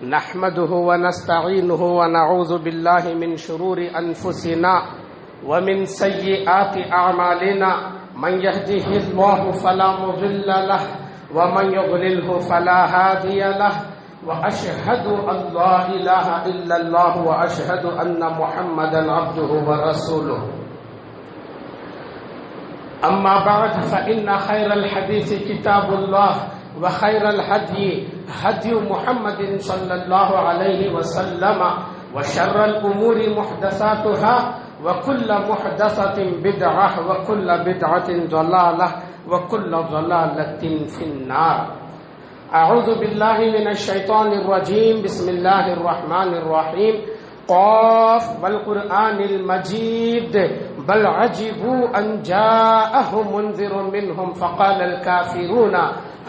نحمده ونستعينه ونعوذ بالله من شرور أنفسنا ومن سيئات أعمالنا من يهده الله فلا مضل له ومن يضلله فلا هادي له وأشهد أن لا إله إلا الله وأشهد أن محمدا عبده ورسوله أما بعد فإن خير الحديث كتاب الله وخير الهدي هدي محمد صلى الله عليه وسلم وشر الأمور محدثاتها وكل محدثة بدعة وكل بدعة ضلالة وكل ضلالة في النار. أعوذ بالله من الشيطان الرجيم. بسم الله الرحمن الرحيم. قاف والقرآن المجيد بل عجبوا أن جاءهم منذر منهم فقال الكافرون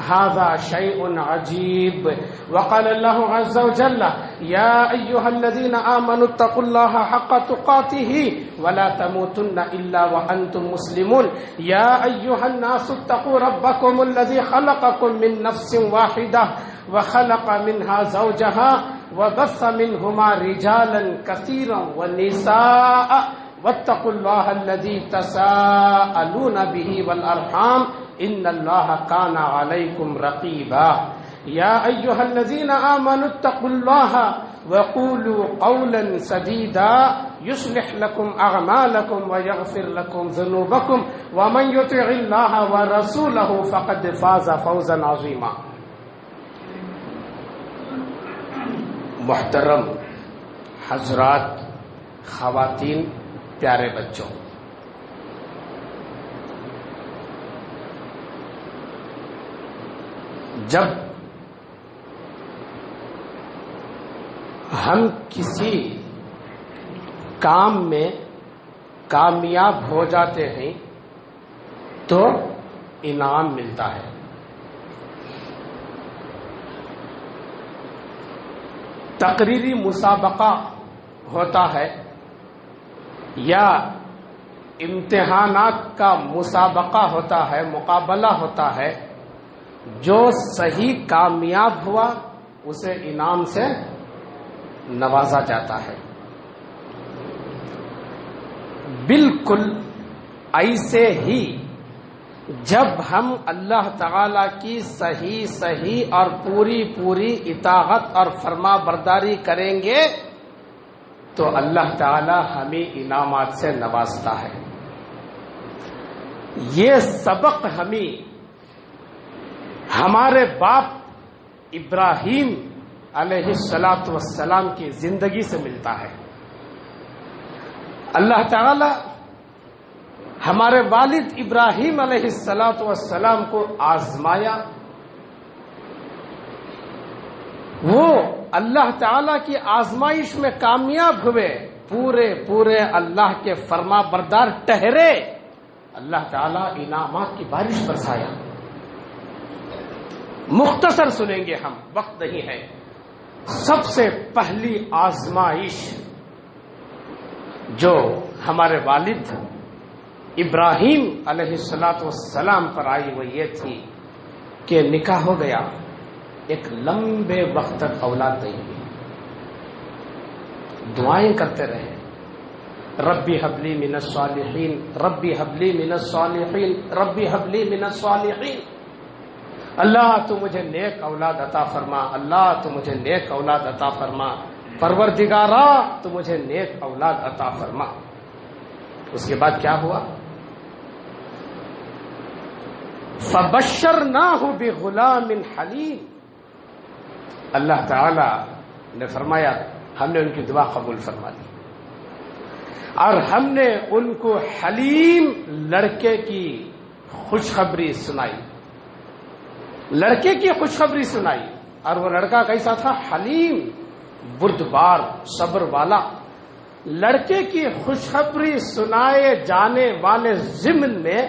هذا شيء عجيب. وقال الله عز وجل يا أيها الذين آمنوا اتقوا الله حق تقاته ولا تموتن إلا وأنتم مسلمون. يا أيها الناس اتقوا ربكم الذي خلقكم من نفس واحدة وخلق منها زوجها وبث منهما رجالا كثيرا ونساء واتقوا الله الذي تساءلون به والأرحام إن الله كان عليكم رقيبا. يا أيها الذين آمنوا اتقوا الله وقولوا قولا سديدا يصلح لكم أعمالكم ويغفر لكم ذنوبكم ومن يطع الله ورسوله فقد فاز فوزا عظيما. محترم حضرات، خواتین، پیارے بچوں، جب ہم کسی کام میں کامیاب ہو جاتے ہیں تو انعام ملتا ہے. تقریری مسابقہ ہوتا ہے یا امتحانات کا مسابقہ ہوتا ہے، مقابلہ ہوتا ہے. جو صحیح کامیاب ہوا اسے انعام سے نوازا جاتا ہے. بالکل ایسے ہی جب ہم اللہ تعالی کی صحیح اور پوری اطاعت اور فرما برداری کریں گے تو اللہ تعالی ہمیں انعامات سے نوازتا ہے. یہ سبق ہمیں ہمارے باپ ابراہیم علیہ السلام کی زندگی سے ملتا ہے. اللہ تعالی ہمارے والد ابراہیم علیہ السلام کو آزمایا. وہ اللہ تعالی کی آزمائش میں کامیاب ہوئے، پورے اللہ کے فرما بردار ٹھہرے. اللہ تعالی انعامات کی بارش برسایا. مختصر سنیں گے ہم، وقت نہیں ہے. سب سے پہلی آزمائش جو ہمارے والد ابراہیم علیہ السلام پر آئی وہ یہ تھی کہ نکاح ہو گیا، ایک لمبے وقت تک اولاد نہیں ہوئی. دعائیں کرتے رہے، ربی حبلی من الصالحین، ربی حبلی من الصالحین، ربی حبلی من الصالحین. اللہ تو مجھے نیک اولاد عطا فرما، اللہ تو مجھے نیک اولاد عطا فرما، پروردگارا تو مجھے نیک اولاد عطا فرما. اس کے بعد کیا ہوا؟ فبشرناہ بغلام حلیم. اللہ تعالی نے فرمایا ہم نے ان کی دعا قبول فرما دی اور ہم نے ان کو حلیم لڑکے کی خوشخبری سنائی. لڑکے کی خوشخبری سنائی. اور وہ لڑکا کیسا تھا؟ حلیم، بردبار، صبر والا. لڑکے کی خوشخبری سنائے جانے والے ضمن میں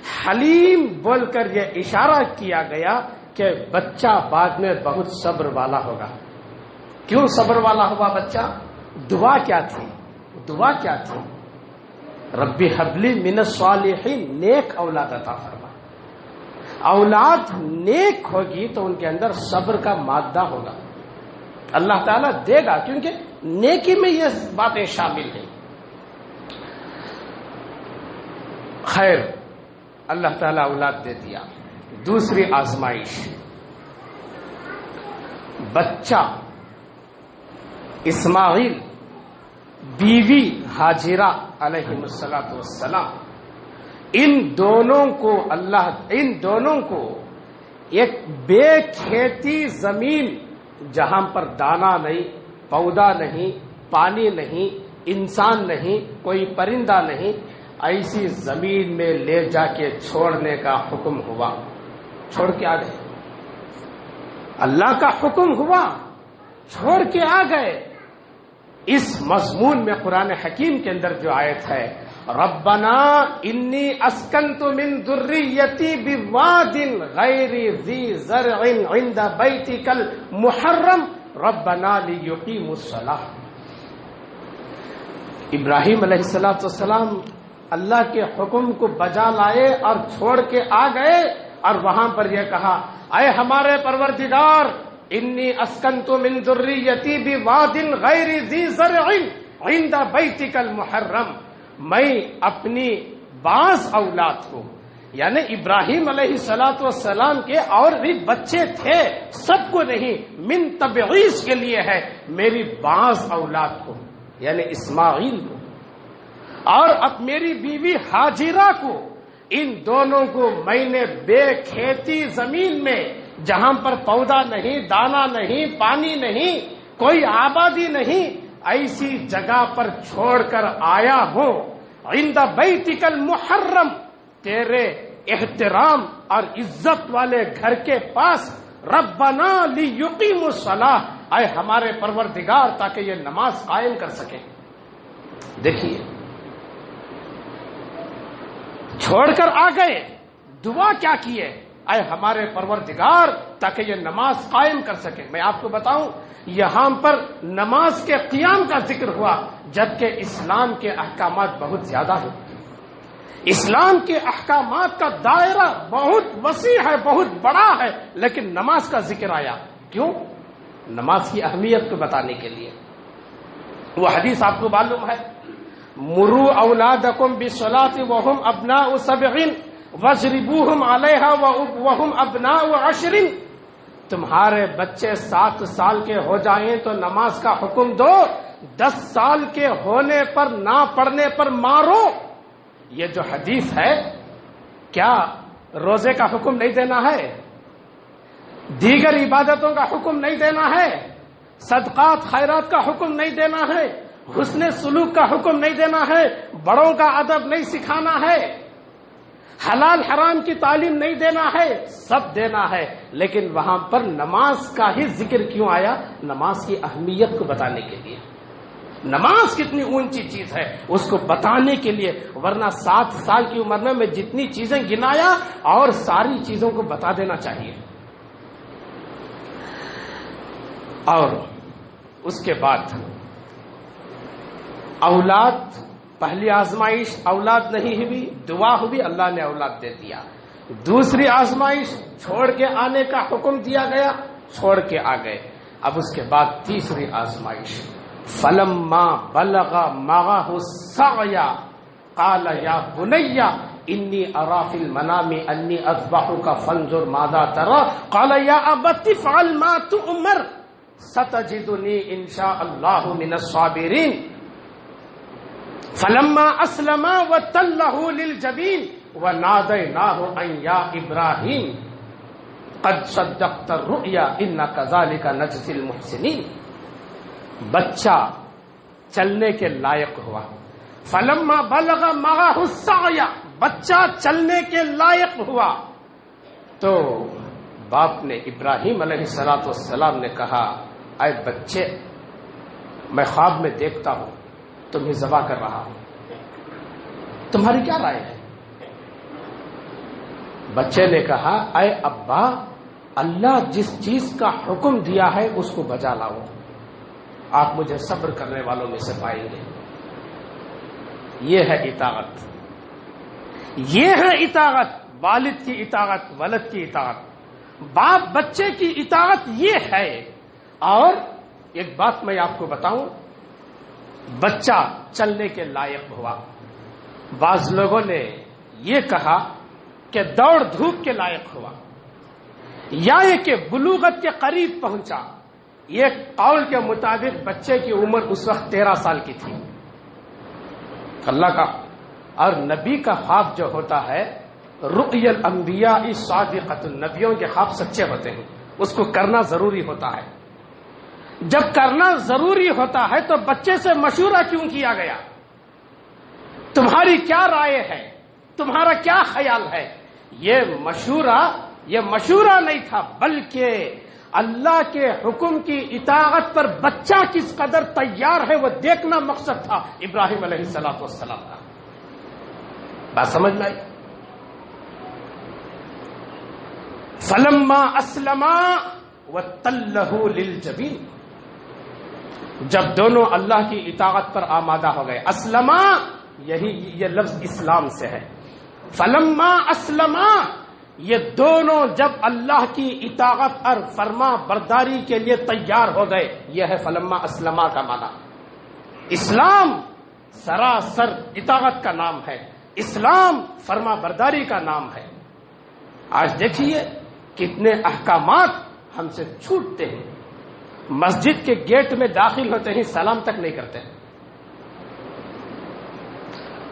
حلیم بول کر یہ اشارہ کیا گیا کہ بچہ بعد میں بہت صبر والا ہوگا. کیوں صبر والا ہوا بچہ؟ دعا کیا تھی؟ دعا کیا تھی؟ ربی حبلی من الصالحین، نیک اولاد عطا فرما. اولاد نیک ہوگی تو ان کے اندر صبر کا مادہ ہوگا. اللہ تعالیٰ دے گا، کیونکہ نیکی میں یہ باتیں شامل ہیں۔ خیر، اللہ تعالیٰ اولاد دے دیا۔ دوسری آزمائش، بچہ اسماعیل، بیوی ہاجرہ علیہ السلام، ان دونوں کو ایک بے کھیتی زمین، جہاں پر دانا نہیں، پودا نہیں، پانی نہیں، انسان نہیں، کوئی پرندہ نہیں، ایسی زمین میں لے جا کے چھوڑنے کا حکم ہوا۔ چھوڑ کے آ گئے، اللہ کا حکم ہوا، چھوڑ کے آ گئے۔ اس مضمون میں قرآن حکیم کے اندر جو آیت ہے، ربنا انی اسکنت من ذریتی بواد غیر ذی زرع عند بیتک المحرم ربنا لیقیموا الصلاۃ۔ ابراہیم علیہ السلام اللہ کے حکم کو بجا لائے اور چھوڑ کے آ گئے، اور وہاں پر یہ کہا، اے ہمارے پروردگار، انی اسکنت من ذریتی بواد غیر ذی زرع عند بیتک المحرم، میں اپنی بعض اولاد کو، یعنی ابراہیم علیہ السلام کے اور بھی بچے تھے، سب کو نہیں، من تبعیض کے لیے ہے، میری بعض اولاد کو یعنی اسماعیل کو، اور اب میری بیوی ہاجرہ کو، ان دونوں کو میں نے بے کھیتی زمین میں، جہاں پر پودا نہیں، دانا نہیں، پانی نہیں، کوئی آبادی نہیں، ایسی جگہ پر چھوڑ کر آیا ہوں، عند بیتک المحرم، تیرے احترام اور عزت والے گھر کے پاس، ربنا لیقیموا الصلاۃ، اے ہمارے پروردگار تاکہ یہ نماز قائم کر سکیں۔ دیکھیے، چھوڑ کر آ گئے، دعا کیا کیے، اے ہمارے پروردگار تاکہ یہ نماز قائم کر سکیں۔ میں آپ کو بتاؤں، یہاں پر نماز کے قیام کا ذکر ہوا، جبکہ اسلام کے احکامات بہت زیادہ ہیں۔ اسلام کے احکامات کا دائرہ بہت وسیع ہے، بہت بڑا ہے، لیکن نماز کا ذکر آیا، کیوں؟ نماز کی اہمیت کو بتانے کے لیے۔ وہ حدیث آپ کو معلوم ہے، مروا اولادکم بالصلاۃ وهم ابناء 7 واضربوهم علیہا وهم ابناء 10، تمہارے بچے 7 سال کے ہو جائیں تو نماز کا حکم دو، 10 سال کے ہونے پر نہ پڑھنے پر مارو۔ یہ جو حدیث ہے، کیا روزے کا حکم نہیں دینا ہے؟ دیگر عبادتوں کا حکم نہیں دینا ہے؟ صدقات خیرات کا حکم نہیں دینا ہے؟ حسن سلوک کا حکم نہیں دینا ہے؟ بڑوں کا ادب نہیں سکھانا ہے؟ حلال حرام کی تعلیم نہیں دینا ہے؟ سب دینا ہے، لیکن وہاں پر نماز کا ہی ذکر کیوں آیا؟ نماز کی اہمیت کو بتانے کے لیے۔ نماز کتنی اونچی چیز ہے اس کو بتانے کے لیے، ورنہ 7 سال کی عمر میں جتنی چیزیں گنایا اور ساری چیزوں کو بتا دینا چاہیے۔ اور اس کے بعد اولاد، پہلی آزمائش اولاد نہیں ہوئی، دعا ہوئی، اللہ نے اولاد دے دیا۔ دوسری آزمائش، چھوڑ کے آنے کا حکم دیا گیا، چھوڑ کے آ گئے۔ اب اس کے بعد تیسری آزمائش، فلما بلغ معه السعي قال يا بني انی ارى في المنام انی اذبحك فانظر ماذا ترى قال يا ابت افعل ما تؤمر ستجدني ان شاء الله من الصابرين فلما اسلما وتله للجبين وناديناه ان يا ابراهيم قد صدقت الرؤيا انا كذلك نجزي المحسنين۔ بچہ چلنے کے لائق ہوا، فلما بلغ معه السعي، بچہ چلنے کے لائق ہوا، تو باپ نے، ابراہیم علیہ السلام نے کہا، اے بچے، میں خواب میں دیکھتا ہوں تمہیں ذبح کر رہا ہوں، تمہاری کیا رائے ہے؟ بچے نے کہا، اے ابا، اللہ جس چیز کا حکم دیا ہے اس کو بجا لاؤ، آپ مجھے صبر کرنے والوں میں سے پائیں گے۔ یہ ہے اطاعت، یہ ہے اطاعت، والد کی اطاعت، ولد کی اطاعت، باپ بچے کی اطاعت، یہ ہے۔ اور ایک بات میں آپ کو بتاؤں، بچہ چلنے کے لائق ہوا، بعض لوگوں نے یہ کہا کہ دوڑ دھوپ کے لائق ہوا، یا یہ کہ بلوغت کے قریب پہنچا۔ یہ قول کے مطابق بچے کی عمر اس وقت 13 سال کی تھی۔ اللہ کا اور نبی کا خواب جو ہوتا ہے، رؤی الانبیاء صادقۃ، نبیوں کے خواب سچے ہوتے ہیں، اس کو کرنا ضروری ہوتا ہے۔ جب کرنا ضروری ہوتا ہے تو بچے سے مشورہ کیوں کیا گیا؟ تمہاری کیا رائے ہے، تمہارا کیا خیال ہے؟ یہ مشورہ نہیں تھا، بلکہ اللہ کے حکم کی اطاعت پر بچہ کس قدر تیار ہے وہ دیکھنا مقصد تھا ابراہیم علیہ السلام کا۔ بات سمجھ میں آئی؟ فلما اسلما وتلہ للجبین، جب دونوں اللہ کی اطاعت پر آمادہ ہو گئے۔ اسلما، یہ لفظ اسلام سے ہے۔ فلما اسلما، یہ دونوں جب اللہ کی اطاعت اور فرما برداری کے لیے تیار ہو گئے، یہ ہے فلما اسلما کا معنی۔ اسلام سراسر اطاعت کا نام ہے، اسلام فرما برداری کا نام ہے۔ آج دیکھیے کتنے احکامات ہم سے چھوٹتے ہیں۔ مسجد کے گیٹ میں داخل ہوتے ہی سلام تک نہیں کرتے۔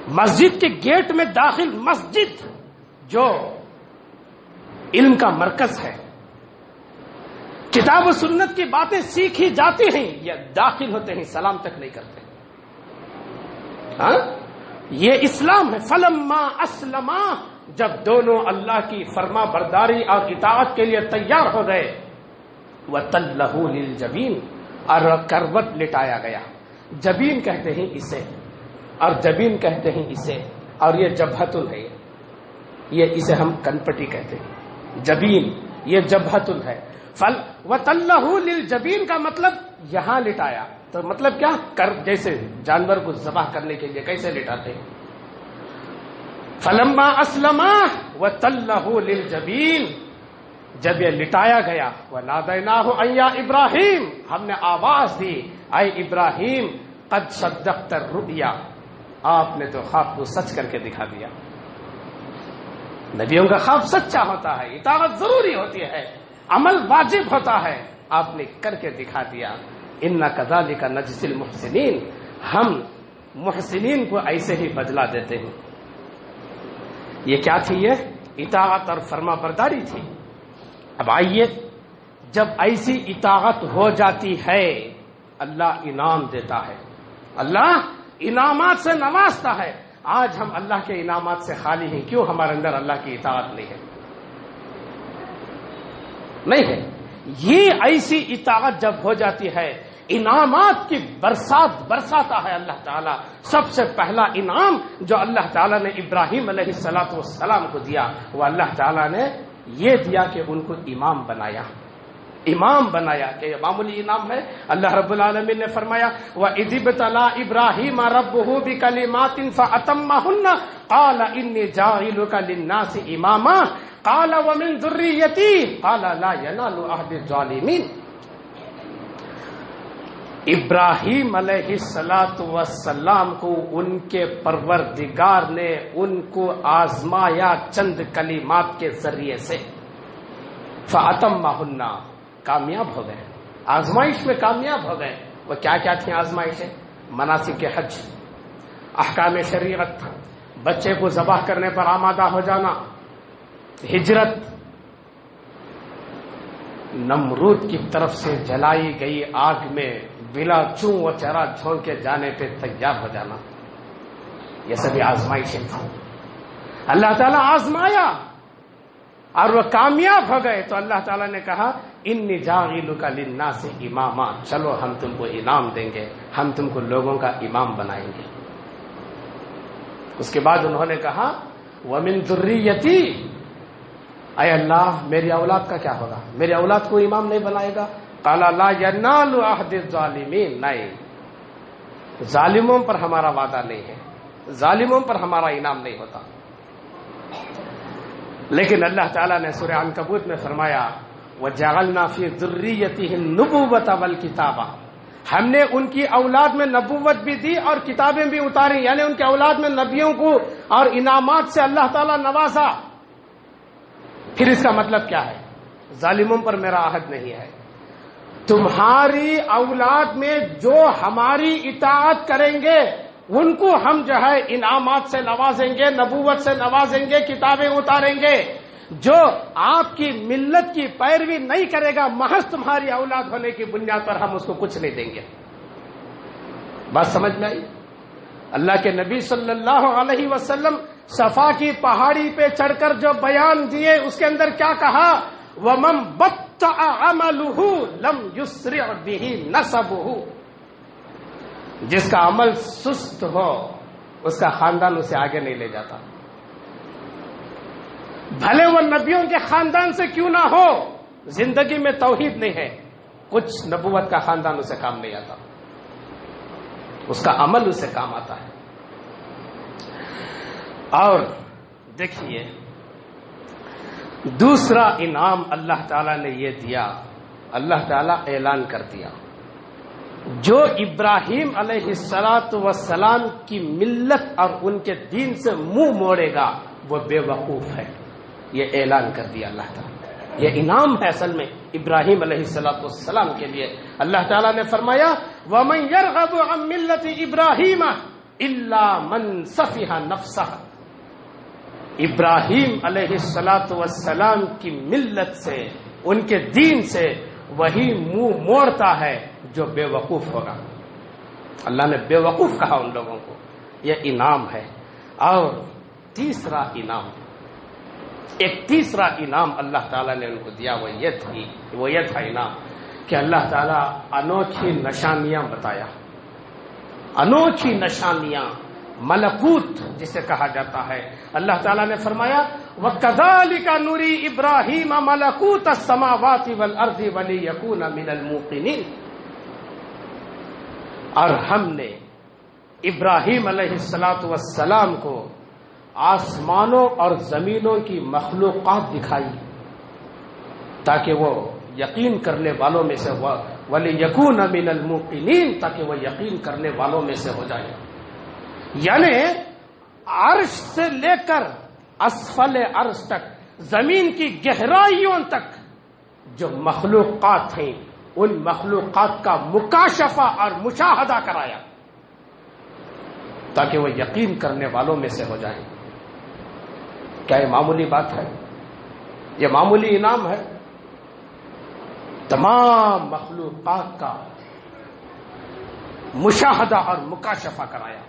مسجد کے گیٹ میں داخل، مسجد جو علم کا مرکز ہے، کتاب و سنت کی باتیں سیکھی جاتی ہیں، یہ داخل ہوتے ہیں سلام تک نہیں کرتے۔ ہاں، یہ اسلام ہے۔ فلما اسلما، جب دونوں اللہ کی فرما برداری اور اطاعت کے لیے تیار ہو گئے، وَتَلَّهُ لِلْجَبِينِ، اور کروٹ لٹایا گیا۔ جبین کہتے ہیں اسے، اور جبین کہتے ہیں اسے، اور یہ جبہتن ہے، یہ اسے ہم کنپٹی کہتے ہیں۔ جبین یہ جبہتن ہے۔ وَتَلَّهُ لِلْجَبِينِ کا مطلب یہاں لٹایا، تو مطلب کیا؟ جیسے جانور کو ذبح کرنے کے لیے کیسے لٹاتے ہیں۔ فلما اسلما وتلہ للجبین، جب یہ لٹایا گیا، ونادیناہ ان یا ابراہیم، ہم نے آواز دی، اے ابراہیم، قد صدقت الرؤیا، آپ نے تو خواب کو سچ کر کے دکھا دیا۔ نبیوں کا خواب سچا ہوتا ہے، اطاعت ضروری ہوتی ہے، عمل واجب ہوتا ہے، آپ نے کر کے دکھا دیا۔ انا کذالک نجزی المحسنین، ہم محسنین کو ایسے ہی بدلہ دیتے ہیں۔ یہ کیا تھی؟ یہ اطاعت اور فرما برداری تھی۔ اب آئیے، جب ایسی اطاعت ہو جاتی ہے، اللہ انعام دیتا ہے، اللہ انعامات سے نوازتا ہے۔ آج ہم اللہ کے انعامات سے خالی ہیں، کیوں؟ ہمارے اندر اللہ کی اطاعت نہیں ہے۔ نہیں ہے، یہ ایسی اطاعت جب ہو جاتی ہے، انعامات کی برسات برساتا ہے اللہ تعالیٰ۔ سب سے پہلا انعام جو اللہ تعالیٰ نے ابراہیم علیہ السلام کو دیا، وہ اللہ تعالیٰ نے یہ دیا کہ ان کو امام بنایا۔ امام بنایا کہ یہ معمولی انعام ہے؟ اللہ رب العالمین نے فرمایا وَإِذِ ابْتَلَىٰ إِبْرَاهِيمَ رَبُّهُ بِكَلِمَاتٍ فَأَتَمَّهُنَّ قَالَ إِنِّي جَاعِلُكَ لِلنَّاسِ إِمَامًا قَالَ وَمِن ذُرِّيَّتِي قَالَ لَا يَنَالُ عَهْدِ الظَّالِمِينَ۔ ابراہیم علیہ السلام کو ان کے پروردگار نے ان کو آزمایا چند کلمات کے ذریعے سے، فَأَتَمَّهُنَّ، کامیاب ہو گئے، آزمائش میں کامیاب ہو گئے۔ وہ کیا کیا تھیں آزمائشیں؟ مناسک حج، احکام شریعت، بچے کو ذبح کرنے پر آمادہ ہو جانا، ہجرت، نمرود کی طرف سے جلائی گئی آگ میں بلا چوں و چرا جھونکے جانے پہ تیار ہو جانا، یہ سبھی آزمائشیں تھیں۔ اللہ تعالیٰ آزمایا اور وہ کامیاب ہو گئے، تو اللہ تعالیٰ نے کہا انی جاعلک للناس اماما، چلو ہم تم کو انعام دیں گے، ہم تم کو لوگوں کا امام بنائیں گے۔ اس کے بعد انہوں نے کہا ومن ذریتی، اے اللہ میری اولاد کا کیا ہوگا؟ میری اولاد کو امام نہیں بنائے گا؟ قال لا ینال عہد الظالمین، نہیں، ظالموں پر ہمارا وعدہ نہیں ہے، ظالموں پر ہمارا انعام نہیں ہوتا۔ لیکن اللہ تعالیٰ نے سورہ عنکبوت میں فرمایا وَجَعَلْنَا فِي ذُرِّيَّتِهِ النُّبُوَّةَ وَالْكِتَابَ، ہم نے ان کی اولاد میں نبوت بھی دی اور کتابیں بھی اتاری، یعنی ان کے اولاد میں نبیوں کو اور انعامات سے اللہ تعالیٰ نوازا۔ پھر اس کا مطلب کیا ہے؟ ظالموں پر میرا عہد نہیں ہے، تمہاری اولاد میں جو ہماری اطاعت کریں گے ان کو ہم جو ہے انعامات سے نوازیں گے، نبوت سے نوازیں گے، کتابیں اتاریں گے۔ جو آپ کی ملت کی پیروی نہیں کرے گا، محض تمہاری اولاد ہونے کی بنیاد پر ہم اس کو کچھ نہیں دیں گے۔ بات سمجھ میں آئی؟ اللہ کے نبی صلی اللہ علیہ وسلم صفا کی پہاڑی پہ چڑھ کر جو بیان دیے اس کے اندر کیا کہا؟ وَمَن بَطَّأَ عَمَلُهُ لَمْ يُسْرِعْ بِهِ نَسَبُهُ، جس کا عمل سست ہو اس کا خاندان اسے آگے نہیں لے جاتا، بھلے وہ نبیوں کے خاندان سے کیوں نہ ہو، زندگی میں توحید نہیں ہے، کچھ نبوت کا خاندان اسے کام نہیں آتا، اس کا عمل اسے کام آتا ہے۔ اور دیکھیے دوسرا انعام اللہ تعالیٰ نے یہ دیا، اللہ تعالیٰ اعلان کر دیا جو ابراہیم علیہ السلام کی ملت اور ان کے دین سے منہ موڑے گا وہ بے وقوف ہے، یہ اعلان کر دیا اللہ تعالیٰ۔ یہ انعام ہے اصل میں ابراہیم علیہ السلام کے لیے۔ اللہ تعالیٰ نے فرمایا وَمَن يَرْغَبُ عَن مِّلَّةِ إِبْرَاهِيمَ إِلَّا مَن سَفِهَ نَفْسَهُ، ابراہیم علیہ السلام کی ملت سے، ان کے دین سے وہی منہ موڑتا ہے جو بے وقوف ہوگا۔ اللہ نے بے وقوف کہا ان لوگوں کو، یہ انعام ہے۔ اور تیسرا انعام، ایک تیسرا انعام اللہ تعالیٰ نے ان کو دیا، وہ یہ تھا انعام کہ اللہ تعالیٰ انوکھی نشانیاں بتایا، انوکھی نشانیاں، ملکوت جسے کہا جاتا ہے۔ اللہ تعالیٰ نے فرمایا وَكَذَلِكَ نُرِي إِبْرَاهِيمَ مَلَكُوتَ السَّمَاوَاتِ وَالْأَرْضِ وَلِيَكُونَ مِنَ الْمُوقِنِينَ، اور ہم نے ابراہیم علیہ السلام کو آسمانوں اور زمینوں کی مخلوقات دکھائی تاکہ وہ یقین کرنے والوں میں سے وَلِيَكُونَ مِنَ الْمُوقِنِينَ، تاکہ وہ یقین کرنے والوں میں سے ہو جائے۔ یعنی عرش سے لے کر اسفل عرش تک، زمین کی گہرائیوں تک جو مخلوقات ہیں ان مخلوقات کا مکاشفہ اور مشاہدہ کرایا تاکہ وہ یقین کرنے والوں میں سے ہو جائیں۔ کیا یہ معمولی بات ہے؟ یہ معمولی انعام ہے؟ تمام مخلوقات کا مشاہدہ اور مکاشفہ کرایا۔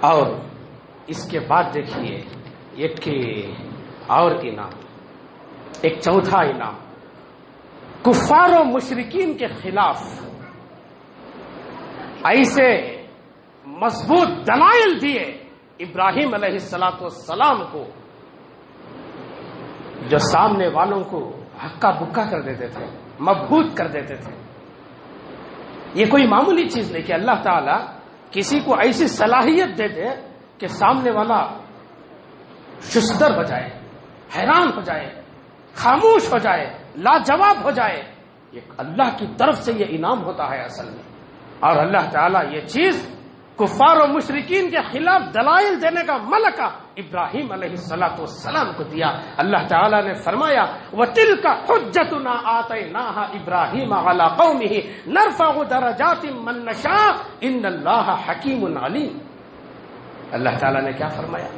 اور اس کے بعد دیکھیے ایک اور انعام، ایک چوتھا انعام، کفار و مشرکین کے خلاف ایسے مضبوط دلائل دیے ابراہیم علیہ السلام کو جو سامنے والوں کو ہکا بکا کر دیتے تھے، مبہوت کر دیتے تھے۔ یہ کوئی معمولی چیز نہیں کہ اللہ تعالی کسی کو ایسی صلاحیت دے دے کہ سامنے والا ششدر ہو جائے، حیران ہو جائے، خاموش ہو جائے، لاجواب ہو جائے۔ یہ اللہ کی طرف سے یہ انعام ہوتا ہے اصل میں۔ اور اللہ تعالیٰ یہ چیز کفار و مشرکین کے خلاف دلائل دینے کا ملکہ ابراہیم علیہ السلام کو دیا۔ اللہ تعالیٰ نے فرمایا وَتِلْكَ حُجَّتُنَا آتَيْنَاهَا إِبْرَاهِيمَ عَلَىٰ قَوْمِهِ نَرْفَعُ دَرَجَاتٍ مَّن نَّشَاءُ إِنَّ اللَّهَ حَكِيمٌ عَلِيمٌ۔ اللہ تعالیٰ نے کیا فرمایا؟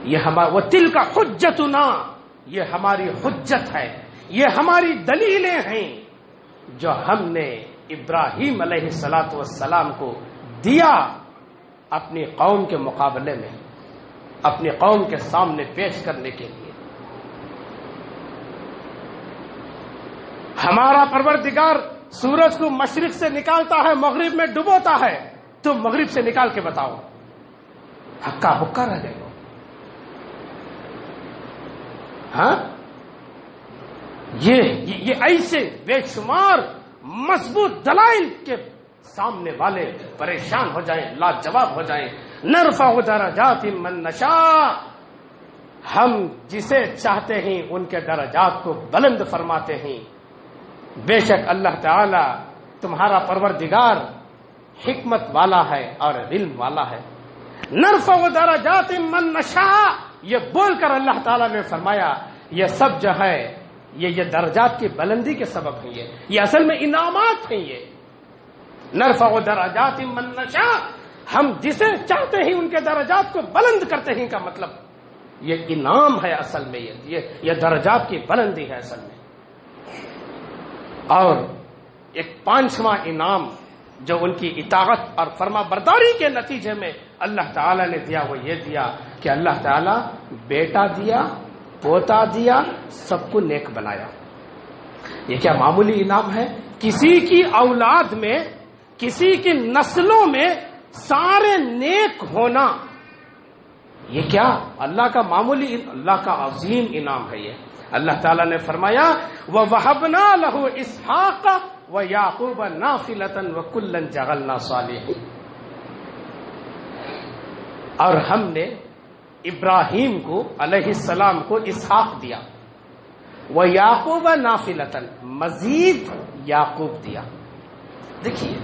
یہ وَتِلْكَ حُجَّتُنَا، یہ ہماری حجت ہے، یہ ہماری دلیلیں ہیں جو ہم نے ابراہیم علیہ السلام کو دیا اپنی قوم کے مقابلے میں، اپنی قوم کے سامنے پیش کرنے کے لیے۔ ہمارا پروردگار سورج کو مشرق سے نکالتا ہے، مغرب میں ڈبوتا ہے، تم مغرب سے نکال کے بتاؤ، ہکا بکا رہ گئے ہو۔ ہاں، یہ ایسے بے شمار مضبوط دلائل کے سامنے والے پریشان ہو جائیں، لاجواب ہو جائیں۔ نرفع درجات من نشاء، ہم جسے چاہتے ہیں ان کے درجات کو بلند فرماتے ہیں۔ بے شک اللہ تعالی تمہارا پروردگار حکمت والا ہے اور علم والا ہے. نرفع درجات من نشاء، یہ بول کر اللہ تعالیٰ نے فرمایا یہ سب جو ہے یہ درجات کی بلندی کے سبب ہیں، یہ اصل میں انعامات ہیں. یہ نرفع درجات من نشاء، ہم جسے چاہتے ہیں ان کے درجات کو بلند کرتے ہیں کا مطلب یہ انعام ہے. اصل میں یہ درجات کی بلندی ہے اصل میں. اور ایک پانچواں انعام جو ان کی اطاعت اور فرما برداری کے نتیجے میں اللہ تعالیٰ نے دیا وہ یہ دیا کہ اللہ تعالیٰ بیٹا دیا، پوتا دیا، سب کو نیک بنایا. یہ کیا معمولی انعام ہے؟ کسی کی اولاد میں، کسی کی نسلوں میں سارے نیک ہونا، یہ کیا اللہ کا معمولی، اللہ کا عظیم انعام ہے. یہ اللہ تعالیٰ نے فرمایا وَوَهَبْنَا لَهُ إِسْحَاقَ وَيَعْقُوبَ نَافِلَةً وَكُلًّا جَعَلْنَا صَالِحِينَ. اور ہم نے ابراہیم کو علیہ السلام کو اسحاق دیا، وَيَعْقُوبَ نَافِلَةً مزید یعقوب دیا. دیکھیے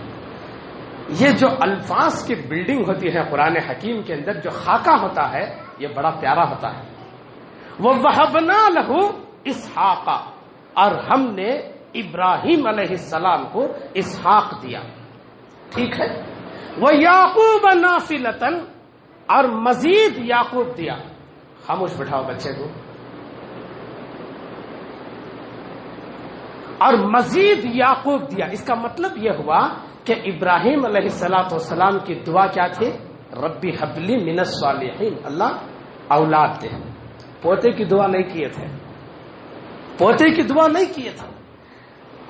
یہ جو الفاظ کی بلڈنگ ہوتی ہے قرآن حکیم کے اندر، جو خاکہ ہوتا ہے یہ بڑا پیارا ہوتا ہے. وَوَهَبْنَا لَهُ إِسْحَاقَ، اور ہم نے ابراہیم علیہ السلام کو اسحاق دیا، ٹھیک ہے. وَيَعْقُوبَ نَافِلَةً، اور مزید یعقوب دیا. خاموش بٹھاؤ بچے کو. اور مزید یعقوب دیا، اس کا مطلب یہ ہوا کہ ابراہیم علیہ السلام کی دعا کیا تھی؟ ربی حبلی من الصالحین، اللہ اولاد دے. پوتے کی دعا نہیں کیے تھے، پوتے کی دعا نہیں کیے تھے،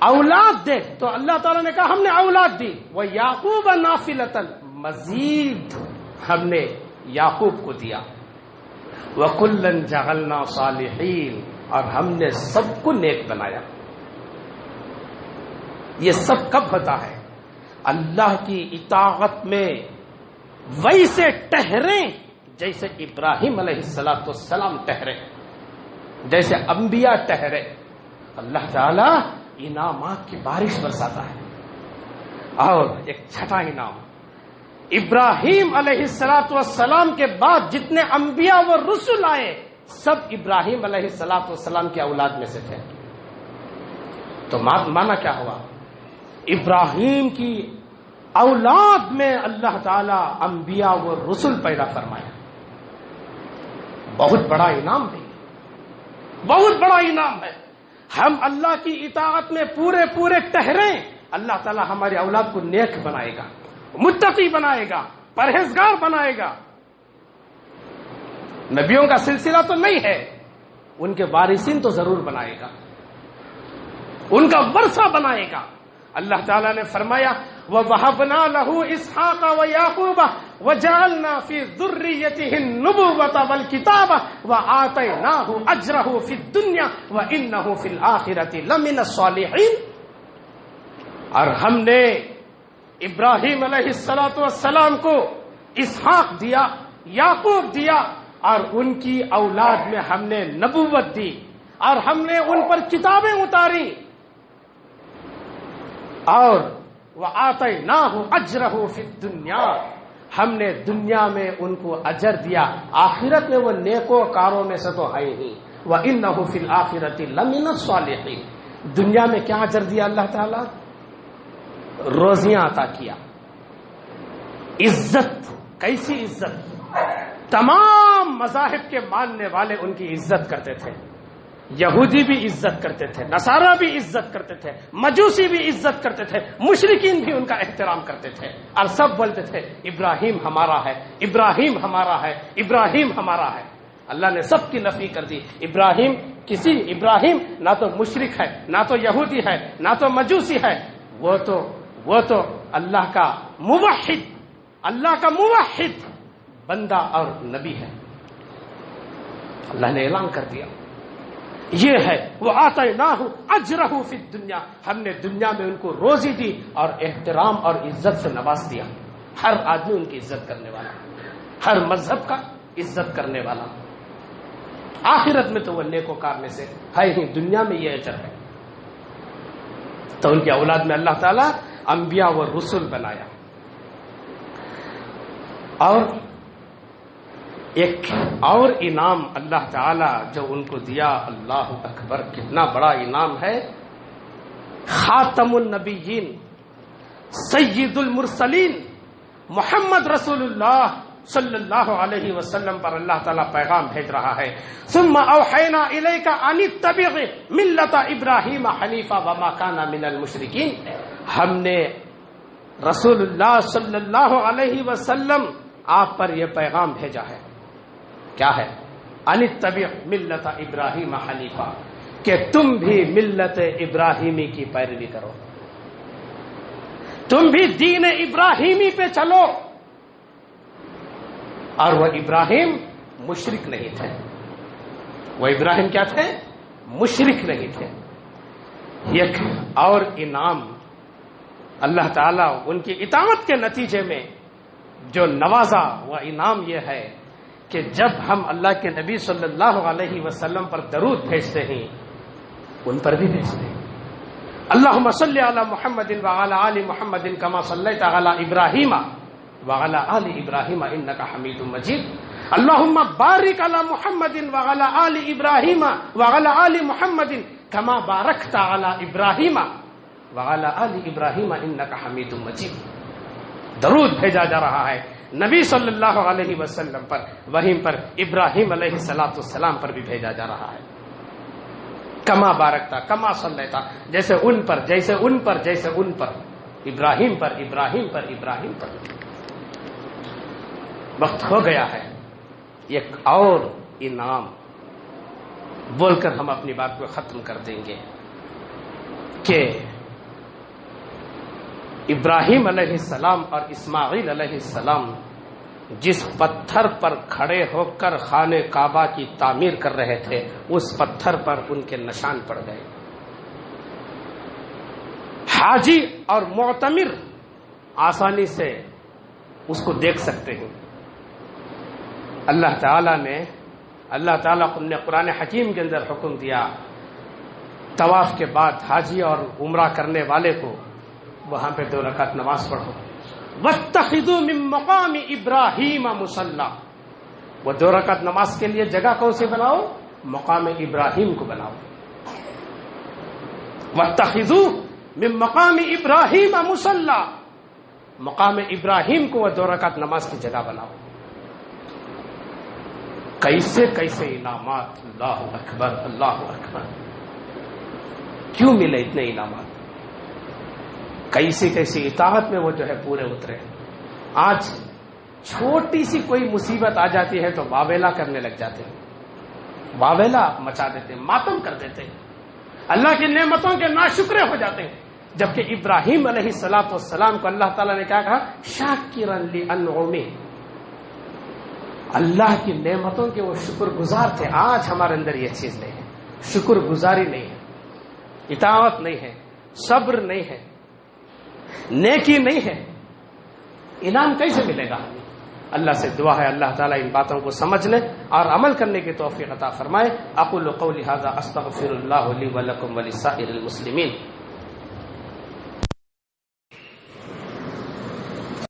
اولاد دے. تو اللہ تعالیٰ نے کہا ہم نے اولاد دی. وہ یعقوب نافلۃ، مزید ہم نے یعقوب کو دیا. وَكُلًّا جَعَلْنَا صَالِحِينَ، اور ہم نے سب کو نیک بنایا. یہ سب کب ہوتا ہے؟ اللہ کی اطاعت میں ویسے ٹہریں جیسے ابراہیم علیہ السلام ٹہرے، جیسے انبیاء ٹہرے. اللہ تعالی انعامات کی بارش برساتا ہے. اور ایک چھٹا انعام، ابراہیم علیہ السلام کے بعد جتنے انبیاء و رسل آئے سب ابراہیم علیہ السلام کی اولاد میں سے تھے. تو مانا کیا ہوا؟ ابراہیم کی اولاد میں اللہ تعالی انبیاء و رسل پیدا فرمایا. بہت بڑا انعام ہے، بہت بڑا انعام ہے. ہم اللہ کی اطاعت میں پورے ٹہریں، اللہ تعالی ہماری اولاد کو نیک بنائے گا، متقی بنائے گا، پرہیزگار بنائے گا. نبیوں کا سلسلہ تو نہیں ہے، ان کے وارثین تو ضرور بنائے گا، ان کا ورثہ بنائے گا. اللہ تعالیٰ نے فرمایا وَوَهَبْنَا لَهُ إِسْحَاقَ وَيَعْقُوبَ وَجَعَلْنَا فِي ذُرِّيَّتِهِ النُّبُوَّةَ وَالْكِتَابَ وَآتَيْنَاهُ أَجْرَهُ فِي الدُّنْيَا وَإِنَّهُ فِي الْآخِرَةِ لَمِنَ الصَّالِحِينَ. اور ہم نے ابراہیم علیہ السلام کو اسحاق دیا، یعقوب دیا، اور ان کی اولاد میں ہم نے نبوت دی، اور ہم نے ان پر کتابیں اتاری. اور وَآتَيْنَاهُ أَجْرَهُ فِي الدُّنْيَا، ہم نے دنیا میں ان کو اجر دیا، آخرت میں وہ نیکوکاروں میں سے تو ہے ہی. وَإِنَّهُ فِي الْآخِرَةِ لَمِنَ الصَّالِحِينَ. دنیا میں کیا اجر دیا اللہ تعالیٰ؟ روزیاں عطا کیا، عزت. کیسی عزت؟ تمام مذاہب کے ماننے والے ان کی عزت کرتے تھے. یہودی بھی عزت کرتے تھے، نصارہ بھی عزت کرتے تھے، مجوسی بھی عزت کرتے تھے، مشرکین بھی ان کا احترام کرتے تھے، اور سب بولتے تھے ابراہیم ہمارا ہے، ابراہیم ہمارا ہے، ابراہیم ہمارا ہے. اللہ نے سب کی نفی کر دی. ابراہیم نہ تو مشرک ہے، نہ تو یہودی ہے، نہ تو مجوسی ہے، وہ تو اللہ کا موحد بندہ اور نبی ہے. اللہ نے اعلان کر دیا یہ ہے وَآتَيْنَاهُ أَجْرَهُ فِي الدُّنْيَا. ہم نے دنیا میں ان کو روزی دی اور احترام اور عزت سے نواز دیا. ہر آدمی ان کی عزت کرنے والا، ہر مذہب کا عزت کرنے والا. آخرت میں تو وہ نیکوکار میں سے ہے ہی، دنیا میں یہ اجر ہے. تو ان کی اولاد میں اللہ تعالیٰ انبیاء و رسول بنایا. اور ایک اور انعام اللہ تعالیٰ جو ان کو دیا، اللہ اکبر کتنا بڑا انعام ہے. خاتم النبیین سید المرسلین محمد رسول اللہ صلی اللہ علیہ وسلم پر اللہ تعالیٰ پیغام بھیج رہا ہے. ثم اوحینا الیک ان اتبع ملت ابراہیم حنیفا وما کان من المشرکین. ہم نے رسول اللہ صلی اللہ علیہ وسلم آپ پر یہ پیغام بھیجا ہے. کیا ہے؟ ان اتبع ملت ابراہیم حنیفا، کہ تم بھی ملت ابراہیمی کی پیروی کرو، تم بھی دین ابراہیمی پہ چلو. اور وہ ابراہیم مشرک نہیں تھے. وہ ابراہیم کیا تھے؟ مشرک نہیں تھے. ایک اور انعام اللہ تعالیٰ ان کی اطاعت کے نتیجے میں جو نوازا، وہ انعام یہ ہے کہ جب ہم اللہ کے نبی صلی اللہ علیہ وسلم پر درود بھیجتے ہیں ان پر بھی بھیجتے ہیں. اللہم صلی علی محمد وعلی آل محمد کما صلیت علی ابراہیم وعلی آل ابراہیم انک حمید مجید. اللہم بارک علی محمد وعلی آل ابراہیم وعلی آل محمد کما بارکت علی ابراہیم وعلی آل ابراہیم انک حمید مجید. درود بھیجا جا رہا ہے نبی صلی اللہ علیہ وسلم پر، وہیں پر ابراہیم علیہ السلام پر بھی بھیجا جا رہا ہے. کما بارکتا کما صلیتا، جیسے ان پر جیسے ان پر جیسے ان پر، ابراہیم پر ابراہیم پر ابراہیم پر. وقت ہو گیا ہے ایک اور انعام بول کر ہم اپنی بات کو ختم کر دیں گے کہ ابراہیم علیہ السلام اور اسماعیل علیہ السلام جس پتھر پر کھڑے ہو کر خانہ کعبہ کی تعمیر کر رہے تھے، اس پتھر پر ان کے نشان پڑ گئے. حاجی اور معتمر آسانی سے اس کو دیکھ سکتے ہیں. اللہ تعالیٰ نے قرآن حکیم کے اندر حکم دیا، طواف کے بعد حاجی اور عمرہ کرنے والے کو وہاں پہ 2 رکعت نماز پڑھو. وَاتَّخِذُوا مِن مَّقَامِ إِبْرَاهِيمَ مُصَلًّى. وہ 2 رکعت نماز کے لیے جگہ کون سی بناؤ؟ مقام ابراہیم کو بناؤ. وَاتَّخِذُوا مِن مَّقَامِ إِبْرَاهِيمَ مُصَلًّى. مقام ابراہیم کو وہ 2 رکعت نماز کی جگہ بناؤ. کیسے کیسے انعامات! اللہ اکبر اللہ اکبر. کیوں ملے اتنے انعامات؟ کیسی کیسی اطاعت میں وہ جو ہے پورے اترے. آج چھوٹی سی کوئی مصیبت آ جاتی ہے تو واویلا کرنے لگ جاتے ہیں، واویلا مچا دیتے ہیں، ماتم کر دیتے ہیں، اللہ کی نعمتوں کے ناشکرے ہو جاتے ہیں. جبکہ ابراہیم علیہ السلام کو اللہ تعالیٰ نے کیا کہا؟ شاکرا لانعمہ. اللہ کی نعمتوں کے وہ شکر گزار تھے. آج ہمارے اندر یہ چیز نہیں ہے، شکر گزاری نہیں ہے، اطاعت نہیں ہے، صبر نہیں ہے، نیکی نہیں ہے. انعام کیسے ملے گا؟ اللہ سے دعا ہے اللہ تعالیٰ ان باتوں کو سمجھنے اور عمل کرنے کی توفیق عطا فرمائے. اقول قولی ھذا استغفر اللہ لی ولکم ولسائر المسلمین.